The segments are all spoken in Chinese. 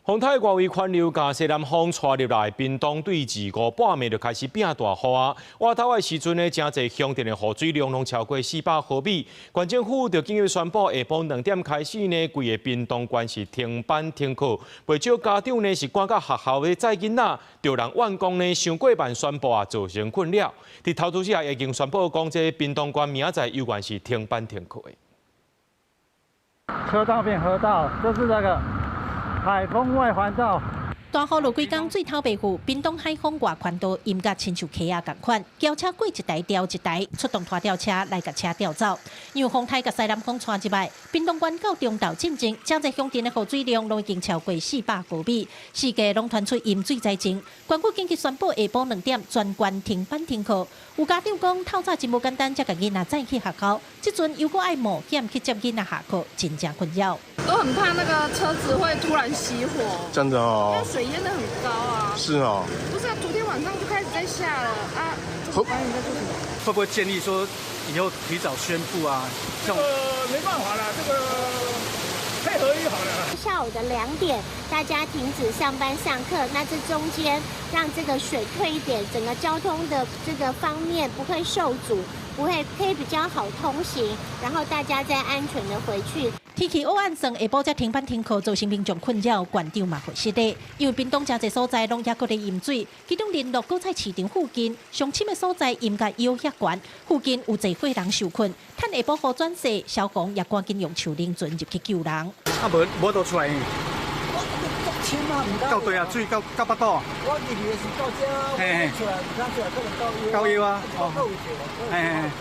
風台外圍環流甲西南風吹入來，屏東對2、5半暝就開始變大雨啊！外頭的時陣呢，真濟鄉鎮的雨水量攏超過400毫米。縣政府就緊急宣布，下晡2點開始呢，規個屏東縣是停班停課。不少家長呢是趕到學校的載囡仔，就讓員工呢傷過慢宣布啊，造成困擾。佇頭拄時已經宣布講，這屏東縣明仔載有關是停班停課的。車道變河道，就是這個。海風外環道，大雨落幾天，水頭白富，屏東海風外環道淹甲親像溪仔共款，轎車過一台調一台，出動拖吊車來甲車調走。因為風台甲西南風吹入來，屏東縣到中晝進前，真濟鄉鎮的雨水量都已經超過400毫米，四界攏傳出淹水災情。縣府緊急宣布下晡2點全縣停班停課。有家長講，透早真無簡單，才甲囡仔載去學校，即陣又閣愛冒險去接囡仔下課，真正困擾。都很怕那個車子會突然熄火，真的哦，因為水淹得很高啊。是哦，不是啊，昨天晚上就開始在下了啊。導演在做什麼？會不會建議說以後提早宣布啊？這個沒辦法了，這個配合就好了。下午的2點，大家停止上班上課，那這中間讓這個水退一點，整個交通的這個方面不會受阻，可以比較好通行，然後大家再安全的回去。天氣黑暗算下晡才停班停課，造成民眾困擾，縣長嘛會失禮。因為屏東真濟所在攏也閣咧淹水，其中連絡果菜市場附近上深的所在淹甲腰遐懸，附近有濟伙人受困。趁下晡雨轉細，消防也趕緊用手靈船入去救人。啊無倒出來。到對啊，水到巴肚。我入去的是到這，出來可能到腰啊。哦。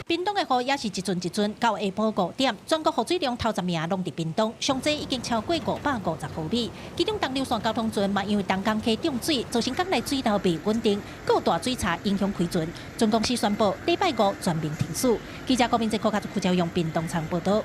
屏東的雨也是一陣一陣，到下晡5點，全國雨水量頭10名攏佇屏東，上濟已經超過550毫米。其中東流線交通船嘛，因為東港溪漲水，造成港內水流未穩定，還有大水閘影響開船。總公司宣布禮拜5全面停駛。記者郭明哲、柯家竹、胡兆陽屏東場報道。